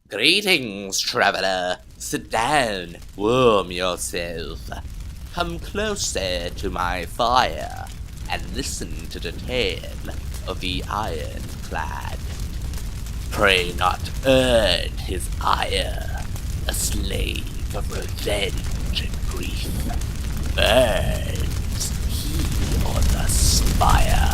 Greetings, traveler. Sit down, warm yourself. Come closer to my fire and listen to the tale of the Ironclad. Pray not earn his ire, a slave of revenge and grief. Burns he on the spire.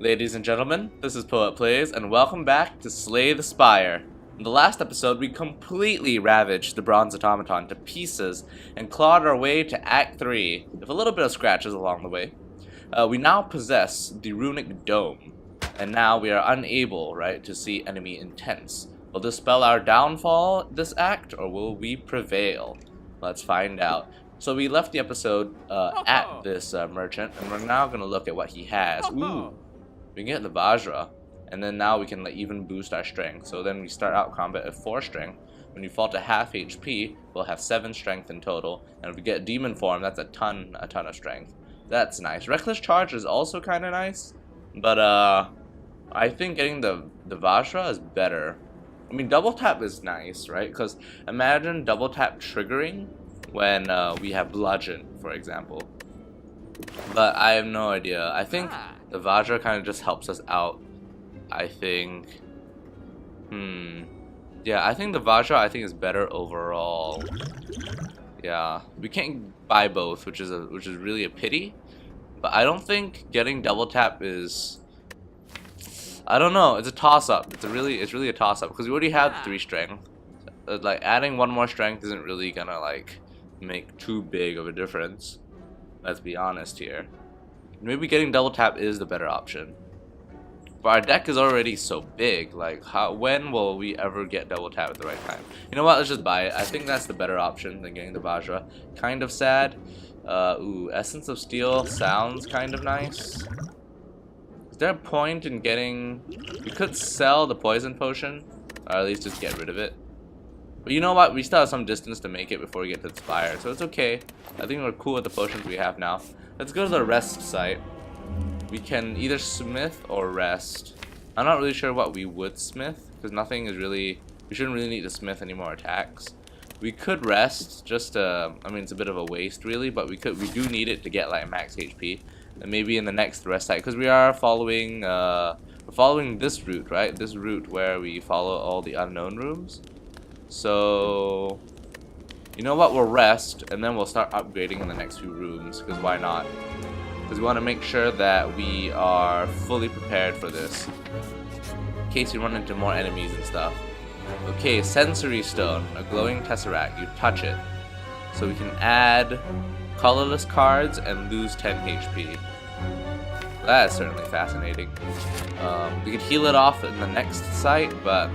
Ladies and gentlemen, this is Poet Plays, and welcome back to Slay the Spire. In the last episode, we completely ravaged the Bronze Automaton to pieces and clawed our way to Act 3, with a little bit of scratches along the way. We now possess the Runic Dome, and now we are unable, to see enemy intents. Will this spell our downfall this act, or will we prevail? Let's find out. So we left the episode at this merchant, and we're now going to look at what he has. Ooh! We can get the Vajra, and then now we can even boost our strength. So then we start out combat at 4 strength. When you fall to half HP, we'll have 7 strength in total. And if we get demon form, that's a ton of strength. That's nice. Reckless charge is also kind of nice, but I think getting the Vajra is better. I mean, double tap is nice, right? Because imagine double tap triggering when we have bludgeon, for example. But I have no idea. I think the Vajra kind of just helps us out. I think. Yeah, I think the Vajra is better overall. Yeah, we can't buy both, which is really a pity. But I don't think getting double tap is. I don't know. It's a toss up. It's really a toss up because we already have 3 strength. Like adding 1 more strength isn't really gonna make too big of a difference. Let's be honest here. Maybe getting double tap is the better option. But our deck is already so big. When will we ever get double tap at the right time? You know what? Let's just buy it. I think that's the better option than getting the Vajra. Kind of sad. Ooh, Essence of Steel sounds kind of nice. Is there a point in getting... We could sell the poison potion, or at least just get rid of it. But you know what? We still have some distance to make it before we get to the Spire, so it's okay. I think we're cool with the potions we have now. Let's go to the rest site. We can either smith or rest. I'm not really sure what we would smith, because nothing is really... We shouldn't really need to smith any more attacks. We could rest, just I mean, it's a bit of a waste really, but we do need it to get max HP. And maybe in the next rest site, because we are following this route, right? This route where we follow all the unknown rooms. So, you know what, we'll rest, and then we'll start upgrading in the next few rooms, because why not? Because we want to make sure that we are fully prepared for this, in case we run into more enemies and stuff. Okay, Sensory Stone, a glowing tesseract, you touch it. So we can add colorless cards and lose 10 HP. That is certainly fascinating. We could heal it off in the next site, but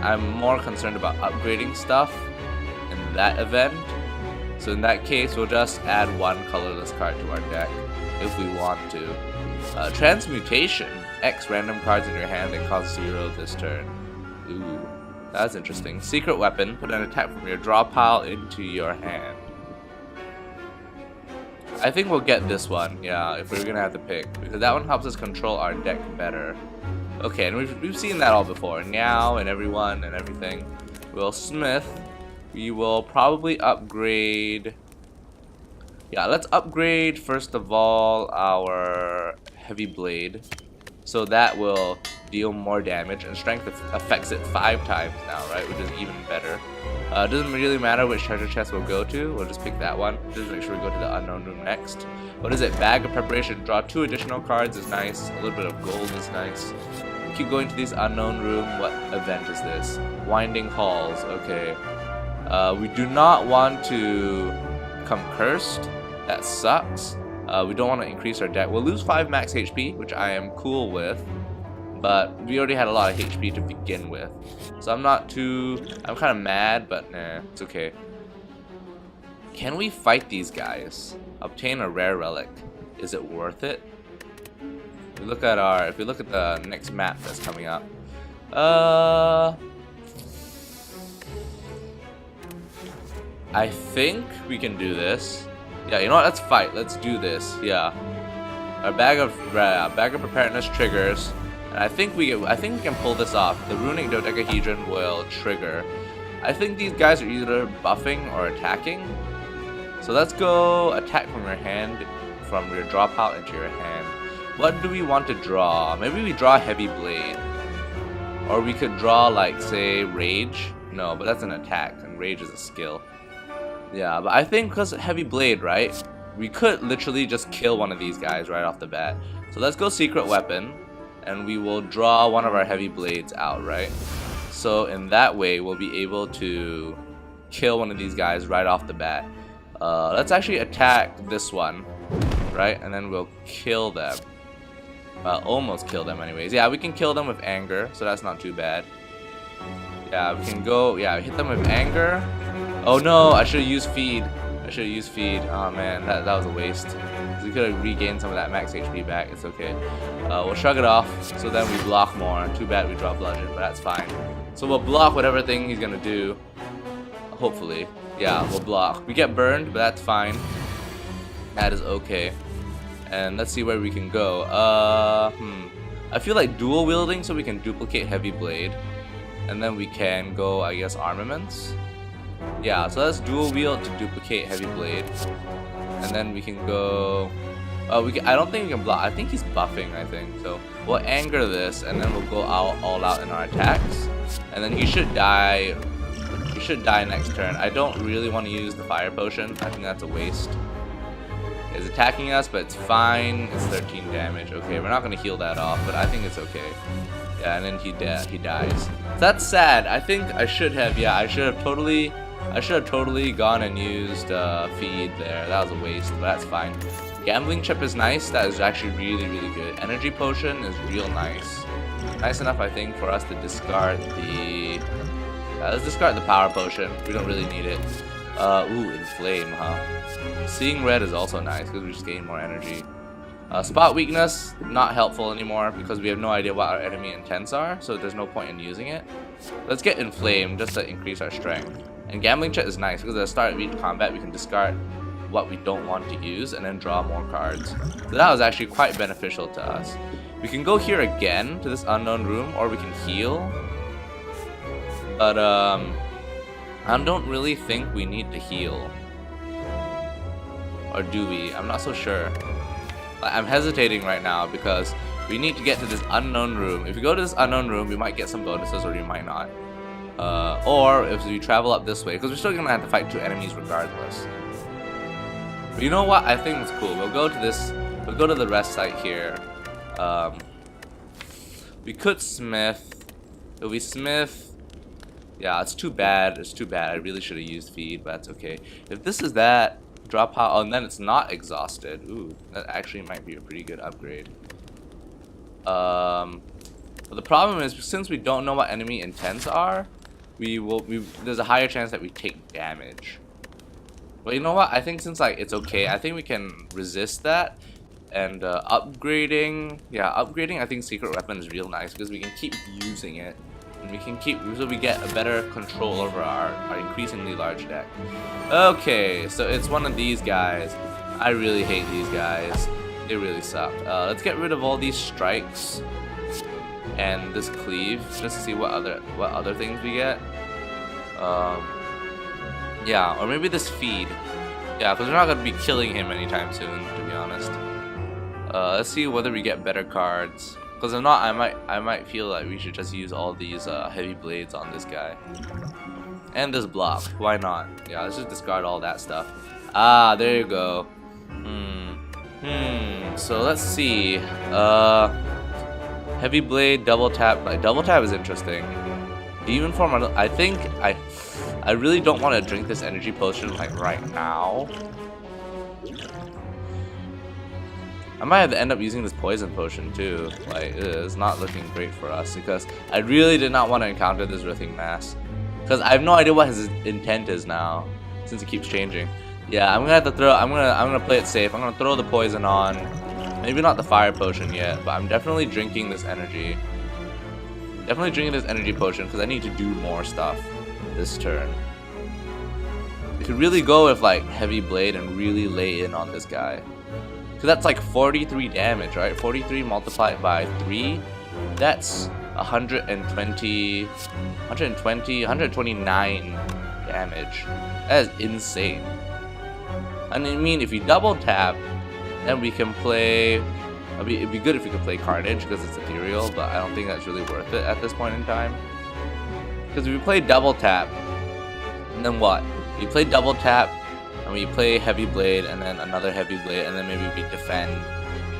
I'm more concerned about upgrading stuff in that event. So in that case, we'll just add 1 colorless card to our deck if we want to. Transmutation. X random cards in your hand and cost 0 this turn. Ooh, that's interesting. Secret weapon. Put an attack from your draw pile into your hand. I think we'll get this one, yeah, if we're gonna have to pick, because that one helps us control our deck better. Okay, and we've seen that all before. Meow and everyone and everything. We'll smith. We will probably upgrade. Yeah, let's upgrade first of all our heavy blade, so that will deal more damage, and strength affects it 5 times now, right? Which is even better. It doesn't really matter which treasure chest we'll go to. We'll just pick that one. Just make sure we go to the unknown room next. What is it? Bag of preparation. Draw 2 additional cards is nice. A little bit of gold is nice. Keep going to this unknown room. What event is this? Winding halls. Okay. We do not want to become cursed. That sucks. We don't want to increase our deck. We'll lose 5 max HP, which I am cool with. But we already had a lot of HP to begin with. So I'm kind of mad, but nah, it's okay. Can we fight these guys? Obtain a rare relic. Is it worth it? If we look at the next map that's coming up. I think we can do this. Yeah, you know what? Let's fight. Let's do this. Yeah. Our bag of preparedness triggers, and I think we can pull this off. The runic dodecahedron will trigger. I think these guys are either buffing or attacking. So let's go attack from your hand, from your draw pile into your hand. What do we want to draw? Maybe we draw heavy blade, or we could draw like say rage. No, but that's an attack, and rage is a skill. Yeah, but I think because heavy blade, right? We could literally just kill one of these guys right off the bat. So let's go secret weapon, and we will draw one of our heavy blades out, right? So in that way, we'll be able to kill one of these guys right off the bat. Let's actually attack this one, right? And then we'll kill them. Almost kill them anyways. Yeah, we can kill them with anger, so that's not too bad. Yeah, we can go, yeah, hit them with anger. Oh no, I should have used feed. Oh man, that was a waste. We could have regained some of that max HP back. It's okay. We'll shrug it off. So then we block more. Too bad we drop bludgeon, but that's fine. So we'll block whatever thing he's gonna do. Hopefully. Yeah, we'll block. We get burned, but that's fine. That is okay. And let's see where we can go. I feel like dual wielding so we can duplicate heavy blade. And then we can go, I guess, armaments. Yeah, so let's dual wield to duplicate heavy blade, and then we can go. I don't think we can block. I think he's buffing. I think so. We'll anger this, and then we'll go all out in our attacks, and then he should die. He should die next turn. I don't really want to use the fire potion. I think that's a waste. He's attacking us, but it's fine. It's 13 damage. Okay, we're not gonna heal that off, but I think it's okay. Yeah, and then he dies. That's sad. I think I should have. Yeah, I should have totally gone and used feed there. That was a waste, but that's fine. Gambling chip is nice. That is actually really good. Energy potion is real nice. Nice enough, I think, for us to discard the. Let's discard the power potion. We don't really need it. Ooh, inflame, huh? Seeing red is also nice because we just gain more energy. Spot weakness, not helpful anymore because we have no idea what our enemy intents are, so there's no point in using it. Let's get inflamed just to increase our strength. And gambling chit is nice because at the start of each combat we can discard what we don't want to use and then draw more cards. So that was actually quite beneficial to us. We can go here again to this unknown room, or we can heal. But I don't really think we need to heal. Or do we? I'm not so sure. I'm hesitating right now because we need to get to this unknown room. If we go to this unknown room, we might get some bonuses or we might not. Or if we travel up this way, because we're still gonna have to fight two enemies regardless. But you know what? I think it's cool. We'll go to this. We'll go to the rest site here. We could smith. If we smith, yeah, it's too bad. It's too bad. I really should have used feed, but that's okay. If this is that. Drop out, and then it's not exhausted. Ooh, that actually might be a pretty good upgrade. But the problem is, since we don't know what enemy intents are, there's a higher chance that we take damage. But you know what? I think since like it's okay, I think we can resist that. And upgrading, yeah, upgrading. I think secret weapon is real nice because we can keep using it. And we can keep, so we get a better control over our increasingly large deck. Okay, so it's one of these guys. I really hate these guys. They really suck. Let's get rid of all these strikes and this cleave, just to see what other things we get. Yeah, or maybe this feed. Yeah, because we're not gonna be killing him anytime soon, to be honest. Let's see whether we get better cards. Because if not, I might feel like we should just use all these heavy blades on this guy. And this block. Why not? Yeah, let's just discard all that stuff. Ah, there you go. So let's see. Heavy blade, double tap. Like, double tap is interesting. Demon form. I think I really don't want to drink this energy potion like right now. I might have to end up using this poison potion too. Like, it's not looking great for us because I really did not want to encounter this Rithing Mass. Because I have no idea what his intent is now, since it keeps changing. Yeah, I'm gonna have to throw. I'm gonna play it safe. I'm gonna throw the poison on. Maybe not the fire potion yet, but I'm definitely drinking this energy. Definitely drinking this energy potion because I need to do more stuff this turn. We could really go with like heavy blade and really lay in on this guy. Cause that's like 43 damage, right? 43 multiplied by 3, that's 129 damage. That is insane. And I mean, if you double tap, then we can play. It'd be good if we could play Carnage because it's ethereal, but I don't think that's really worth it at this point in time. Because if we play double tap, and then what? You play double tap, and we play heavy blade, and then another heavy blade, and then maybe we defend.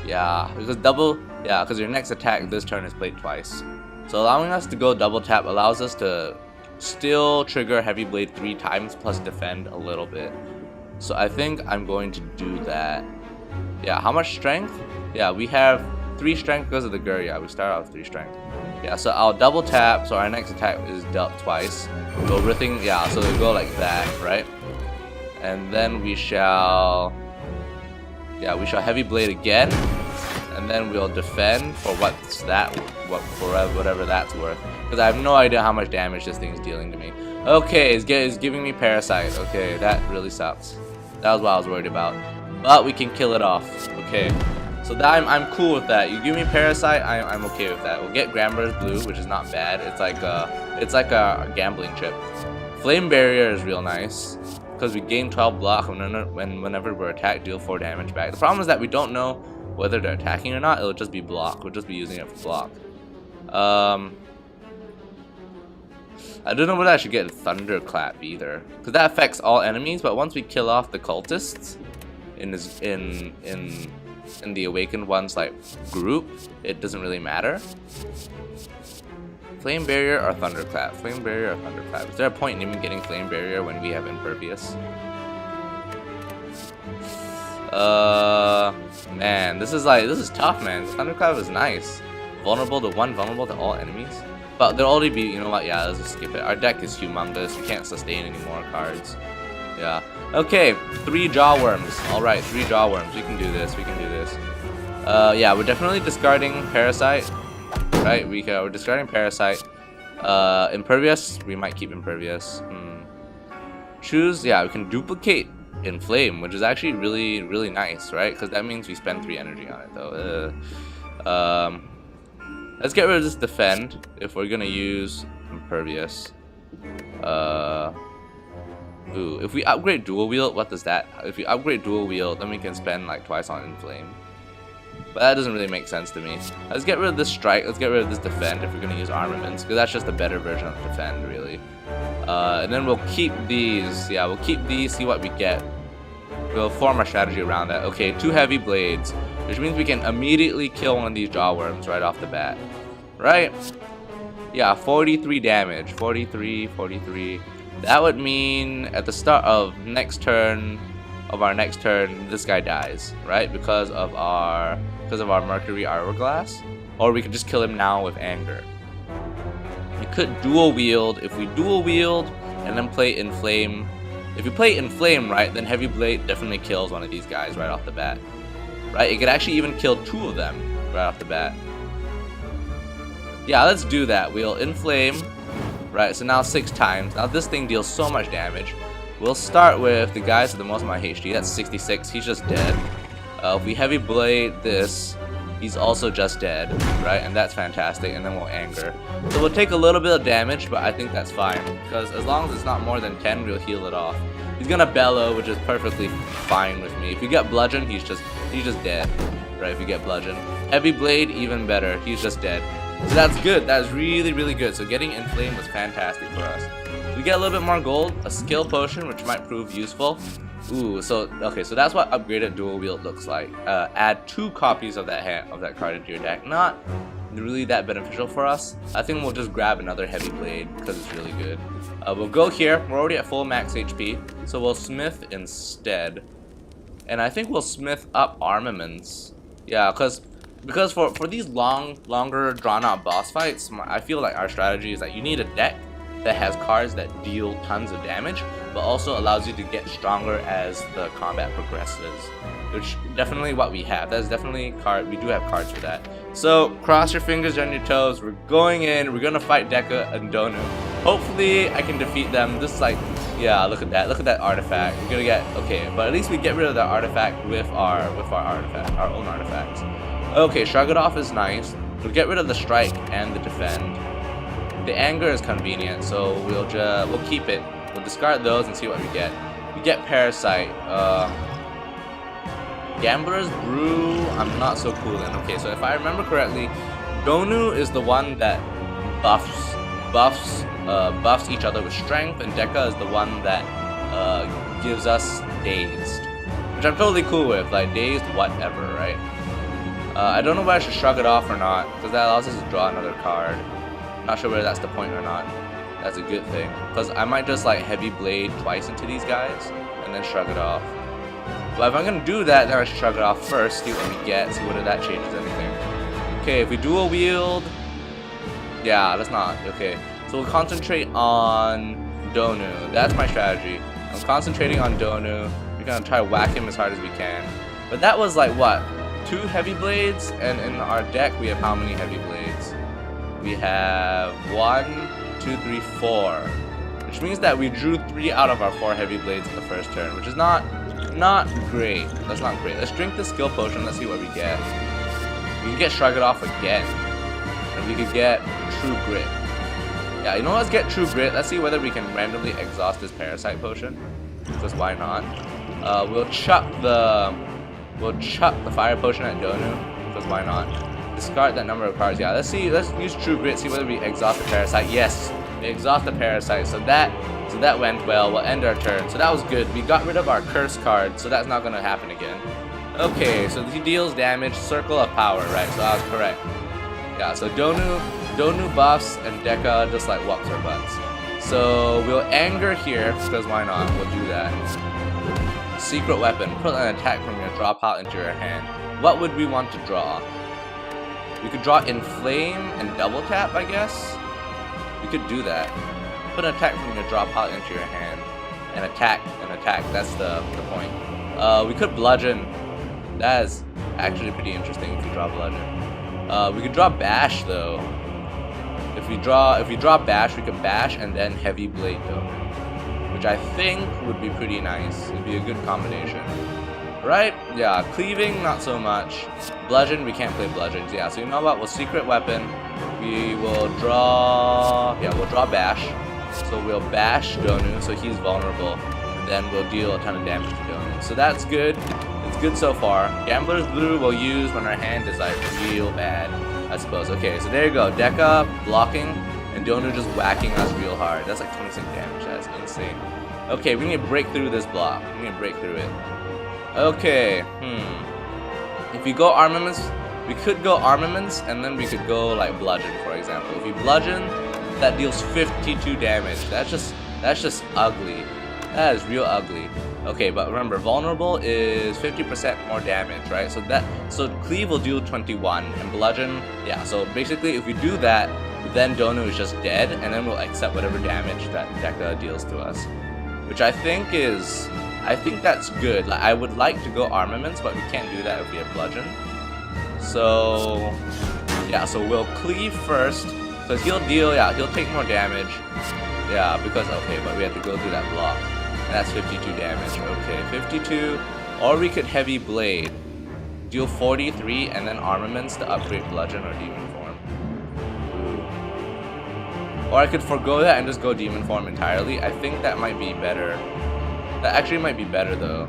Yeah, because your next attack this turn is played twice. So allowing us to go double tap allows us to still trigger heavy blade 3 times plus defend a little bit. So I think I'm going to do that. Yeah, how much strength? Yeah, we have 3 strength because of the Gur. Yeah, we start out with 3 strength. Yeah, so I'll double tap, so our next attack is dealt twice. Go rithing, yeah, so we go like that, right? And then we shall heavy blade again, and then we'll defend for whatever that's worth. Because I have no idea how much damage this thing is dealing to me. Okay, it's giving me parasite. Okay, that really sucks. That was what I was worried about. But we can kill it off. Okay. So that I'm cool with that. You give me parasite, I'm okay with that. We'll get Grambar's blue, which is not bad. It's like a gambling chip. Flame barrier is real nice because we gain 12 block whenever we're attacked, deal 4 damage back. The problem is that we don't know whether they're attacking or not. It'll just be block. We'll just be using it for block. I don't know whether I should get Thunderclap either, because that affects all enemies. But once we kill off the cultists in the awakened ones like group, it doesn't really matter. Flame barrier or thunderclap? Flame barrier or thunderclap? Is there a point in even getting flame barrier when we have impervious? Man, this is tough, man. Thunderclap is nice. Vulnerable to vulnerable to all enemies. But there'll already be, you know what? Yeah, let's just skip it. Our deck is humongous. We can't sustain any more cards. Yeah. Okay, 3 Jawworms. Alright, 3 Jawworms. We can do this. We can do this. Yeah, we're definitely discarding Parasite. Right? We're discarding Parasite. Impervious. We might keep Impervious. Choose. Yeah, we can duplicate Inflame, which is actually really, really nice, right? Because that means we spend 3 energy on it, though. Let's get rid of this Defend if we're gonna use Impervious. Ooh, if we upgrade Dual Wield, what does that? If we upgrade Dual Wield, then we can spend like twice on Inflame. But that doesn't really make sense to me. Let's get rid of this Strike. Let's get rid of this Defend if we're gonna use Armaments, because that's just a better version of Defend, really. And then we'll keep these. Yeah, we'll keep these. See what we get. We'll form our strategy around that. Okay, 2 Heavy Blades, which means we can immediately kill one of these Jawworms right off the bat. Right? Yeah, 43 damage. 43. That would mean at the start of our next turn, this guy dies, right? Because of our Mercury Hourglass. Or we could just kill him now with Anger. We could dual wield. If we dual wield and then play Inflame. If you play Inflame, right, then Heavy Blade definitely kills one of these guys right off the bat. Right? It could actually even kill 2 of them right off the bat. Yeah, let's do that. We'll Inflame. Right, so now 6 times. Now this thing deals so much damage. We'll start with the guys with the most amount of HD. That's 66. He's just dead. If we Heavy Blade this, he's also just dead. Right, and that's fantastic. And then we'll Anger. So we'll take a little bit of damage, but I think that's fine. Because as long as it's not more than 10, we'll heal it off. He's gonna Bellow, which is perfectly fine with me. If we get Bludgeon, he's just dead. Right, if we get Bludgeon. Heavy Blade, even better. He's just dead. So that's good. That's really, really good. So getting Inflame was fantastic for us. We get a little bit more gold, a skill potion, which might prove useful. Ooh, so okay, so that's what upgraded dual wield looks like. Add 2 copies of that card into your deck. Not really that beneficial for us. I think we'll just grab another Heavy Blade because it's really good. We'll go here. We're already at full max HP, so we'll Smith instead. And I think we'll Smith up Armaments. Yeah, because for these longer drawn out boss fights, I feel like our strategy is that you need a deck that has cards that deal tons of damage, but also allows you to get stronger as the combat progresses, which definitely what we have. That's definitely we do have cards for that. So cross your fingers on your toes. We're going in. We're gonna fight Deca and Donu. Hopefully I can defeat them. This is like, Yeah, look at that. Look at that artifact. We're gonna get okay, but at least we get rid of that artifact with our artifact, our own artifacts. Okay, shrug it off is nice. We'll get rid of the strike and the defend. The anger is convenient, so we'll keep it. We'll discard those and see what we get. We get parasite. Gambler's Brew, I'm not so cool in. Okay, so if I remember correctly, Donu is the one that buffs each other with strength, and Deca is the one that gives us dazed, which I'm totally cool with. Like dazed, whatever, right? I don't know if I should shrug it off or not, because that allows us to draw another card. Not sure whether that's the point or not. That's a good thing, because I might just like heavy blade twice into these guys and then shrug it off. But if I'm gonna do that, then I should shrug it off first, see what we get, see whether that changes anything. Okay, if we dual wield, yeah, let's not. Okay, so we'll concentrate on Donu. That's my strategy. I'm concentrating on Donu. We're gonna try to whack him as hard as we can. But that was like what? 2 heavy blades, and in our deck we have how many heavy blades? We have 1, 2, 3, 4, which means that we drew 3 out of our 4 heavy blades in the first turn, which is not great. That's not great. Let's drink the skill potion. Let's see what we get. We can get shrug it off again, and we could get true grit. Yeah, you know, let's get true grit. Let's see whether we can randomly exhaust this parasite potion, because why not? We'll chuck the fire potion at Donu, because why not? Discard that number of cards. Yeah, let's use true grit, see whether we exhaust the parasite. Yes, we exhaust the parasite, so that went well. We'll end our turn. So that was good. We got rid of our curse card, so that's not gonna happen again. Okay, so he deals damage, circle of power, right? So that was correct. Yeah, so Donu buffs and Deca just like whops our butts. So we'll anger here, because why not? We'll do that. Secret weapon. Put an attack from your draw pile into your hand. What would we want to draw? We could draw Inflame and double tap, I guess. We could do that. Put an attack from your draw pile into your hand. And attack. That's the point. We could bludgeon. That is actually pretty interesting if we draw bludgeon. We could draw bash though. If we draw bash, we could bash and then heavy blade though, which I think would be pretty nice. It'd be a good combination. Right? Yeah, cleaving, not so much. Bludgeon, we can't play bludgeons. Yeah, so you know what? We'll secret weapon. We will draw... Yeah, we'll draw bash. So we'll bash Donu, so he's vulnerable. And then we'll deal a ton of damage to Donu. So that's good. It's good so far. Gambler's Blue we'll use when our hand is like real bad, I suppose. Okay, so there you go. Deca blocking, and Donu just whacking us real hard. That's like 26 damage. That's insane. Okay, we need to break through this block. We need to break through it. Okay, if we go armaments, we could go armaments, and then we could go like bludgeon, for example. If we bludgeon, that deals 52 damage. That's just ugly. That is real ugly. Okay, but remember, vulnerable is 50% more damage, right? So cleave will deal 21, and bludgeon, yeah. So basically, if we do that, then Donu is just dead, and then we'll accept whatever damage that Deca deals to us, which I think that's good. Like, I would like to go armaments, but we can't do that if we have bludgeon. So yeah, so we'll cleave first, because he'll take more damage. Yeah, because okay, but we have to go through that block, and that's 52 damage. Okay, 52, or we could heavy blade, deal 43, and then armaments to upgrade bludgeon or demon form. Or I could forgo that and just go demon form entirely. I think that might be better. That actually might be better though,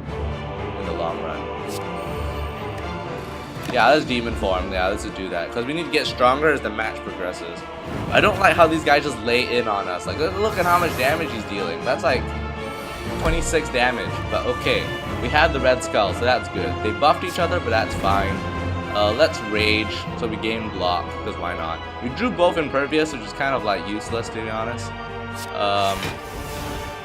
in the long run. Yeah, let's demon form. Yeah, let's just do that, because we need to get stronger as the match progresses. I don't like how these guys just lay in on us. Like, look at how much damage he's dealing. That's like 26 damage. But okay, we have the red skull, so that's good. They buffed each other, but that's fine. Let's rage, so we gain block, because why not? We drew both impervious, which is kind of like useless, to be honest.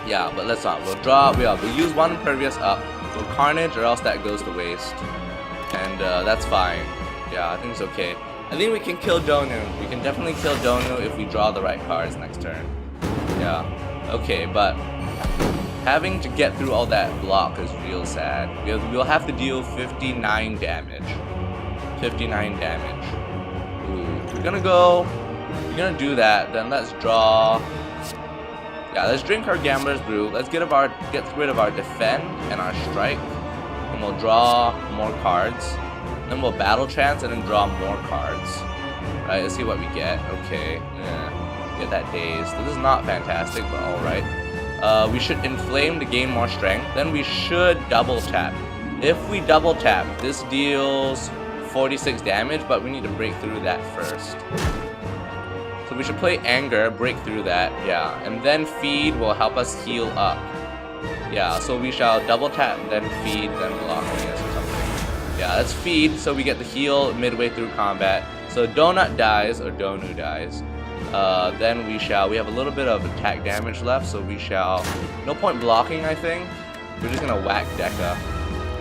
Yeah, but let's not. We'll use one impervious up. We'll carnage, or else that goes to waste. And that's fine. Yeah, I think it's okay. I think we can kill Donu. We can definitely kill Donu if we draw the right cards next turn. Yeah. Okay, but having to get through all that block is real sad. We'll have to deal 59 damage. 59 damage. Ooh. We're gonna do that. Then let's draw. Yeah, let's drink our Gambler's Brew. Let's get rid of our defend and our strike, and we'll draw more cards. Then we'll battle trance and then draw more cards. Right, let's see what we get. Okay, yeah, get that dazed. This is not fantastic, but all right. We should inflame to gain more strength. Then we should double tap. If we double tap, this deals 46 damage, but we need to break through that first. So we should play Anger, break through that, yeah. And then Feed will help us heal up. Yeah, so we shall double tap, then Feed, then block, I guess, or something. Yeah, let's Feed, so we get the heal midway through combat. So Donut dies, or Donu dies. Then we have a little bit of attack damage left, so we shall, no point blocking, I think. We're just gonna whack Deca.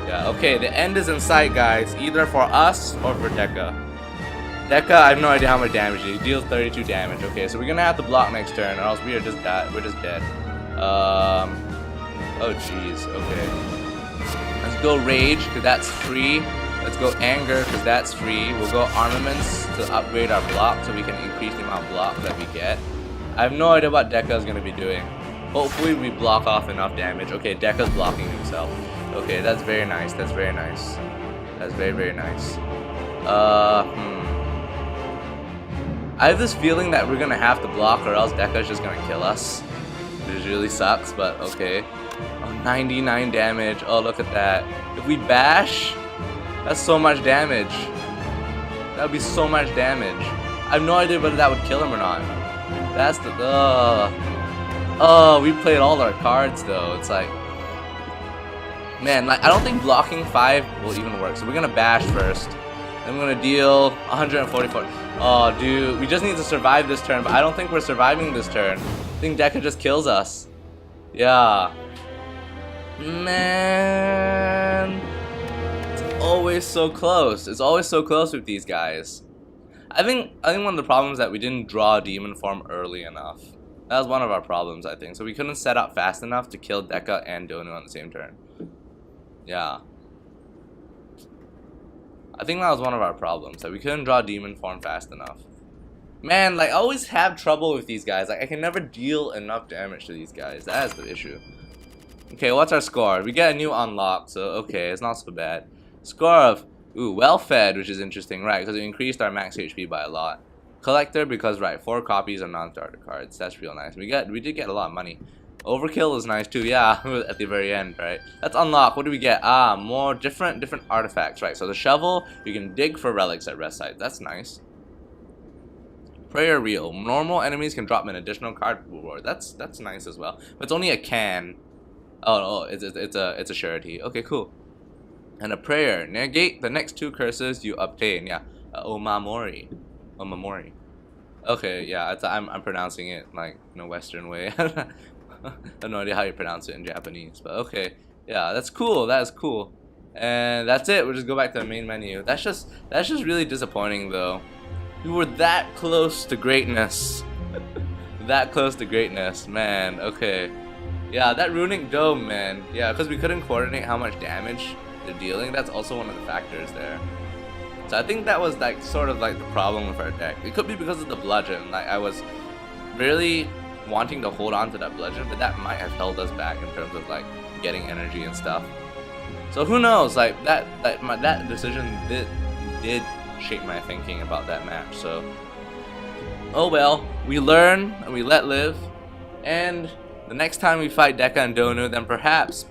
Yeah, okay, the end is in sight, guys, either for us or for Deca. Deca, I have no idea how much damage he deals 32 damage. Okay, so we're gonna have to block next turn, or else we are just dead. Oh jeez, okay. Let's go Rage, because that's free. Let's go Anger, because that's free. We'll go Armaments to upgrade our block so we can increase the amount of block that we get. I have no idea what Deca is going to be doing. Hopefully we block off enough damage. Okay, Deca's blocking himself. Okay, that's very nice. That's very nice. That's very, very nice. I have this feeling that we're going to have to block or else Deca's just going to kill us. Which really sucks, but okay. Oh, 99 damage. Oh, look at that. If we bash... That's so much damage. That would be so much damage. I have no idea whether that would kill him or not. That's the... Oh, we played all our cards though. It's like... Man, like, I don't think blocking 5 will even work. So we're gonna bash first. Then we're gonna deal 144. Oh, dude. We just need to survive this turn, but I don't think we're surviving this turn. I think Deca just kills us. Yeah. Man... Always so close. It's always so close with these guys. I think one of the problems is that we didn't draw Demon Form early enough. That was one of our problems, I think. So we couldn't set up fast enough to kill Deca and Donu on the same turn. Yeah. I think that was one of our problems, that we couldn't draw Demon Form fast enough. Man, like, I always have trouble with these guys. Like, I can never deal enough damage to these guys. That is the issue. Okay, what's our score? We get a new unlock, so okay, it's not so bad. Score of, well fed, which is interesting, right, because it increased our max HP by a lot. Collector, because, right, 4 copies of non-starter cards. That's real nice. We did get a lot of money. Overkill is nice too, yeah, at the very end, right. Let's unlock. What do we get? Ah, more different artifacts, right. So the shovel, you can dig for relics at rest sites. That's nice. Prayer Reel. Normal enemies can drop an additional card reward. That's nice as well. But it's only a can. Oh, it's a surety. Okay, cool. And a prayer. Negate the next 2 curses you obtain. Yeah. Omamori. Omamori. Okay, yeah, I'm pronouncing it like in a Western way. I have no idea how you pronounce it in Japanese, but okay. Yeah, that's cool. That is cool. And that's it. We'll just go back to the main menu. That's just really disappointing though. We were that close to greatness. That close to greatness, man. Okay. Yeah, that runic dome, man. Yeah, because we couldn't coordinate how much damage they're dealing. That's also one of the factors there. So I think that was like sort of like the problem with our deck. It could be because of the bludgeon. Like I was really wanting to hold on to that bludgeon, but that might have held us back in terms of like getting energy and stuff. So who knows? Like that decision did shape my thinking about that match. So oh well, we learn and we let live. And the next time we fight Deca and Donu, then perhaps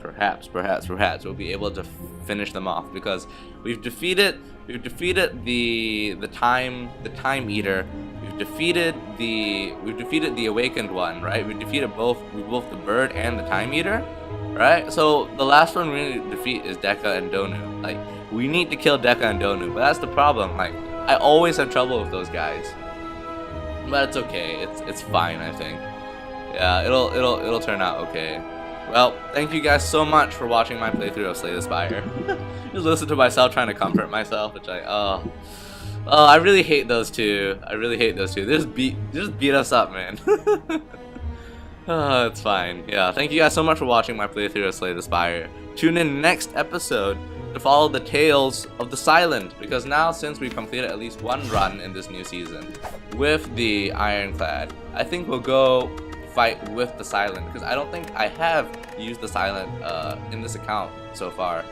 we'll be able to finish them off, because we've defeated the time eater. We've defeated the awakened one, right? We defeated both the bird and the time eater, right? So the last one we need to defeat is Deca and Donu. Like we need to kill Deca and Donu, but that's the problem. Like I always have trouble with those guys, but it's okay. It's fine, I think. Yeah, it'll turn out okay. Well, thank you guys so much for watching my playthrough of Slay the Spire. Just listen to myself trying to comfort myself, which I really hate those two. I really hate those two. They just beat us up, man. Oh, it's fine. Yeah, thank you guys so much for watching my playthrough of Slay the Spire. Tune in next episode to follow the tales of the Silent, because now since we've completed at least one run in this new season with the Ironclad, I think we'll go fight with the silent, because I don't think I have used the silent in this account so far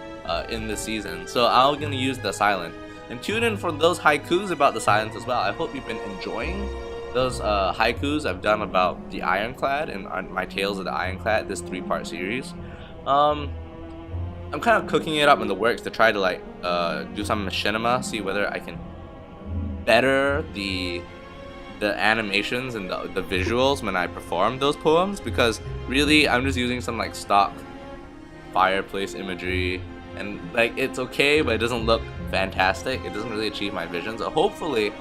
in this season. So I'm gonna use the silent, and tune in for those haikus about the silence as well. I hope you've been enjoying those haikus I've done about the Ironclad and my Tales of the Ironclad, this 3-part series. I'm kind of cooking it up in the works to try to like do some machinima, see whether I can better the animations and the visuals when I perform those poems, because really I'm just using some like stock fireplace imagery, and like it's okay, but it doesn't look fantastic. It doesn't really achieve my vision. So hopefully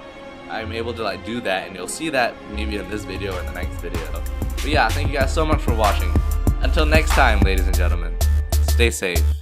I'm able to like do that, and you'll see that maybe in this video or the next video. But yeah, thank you guys so much for watching. Until next time, ladies and gentlemen, stay safe.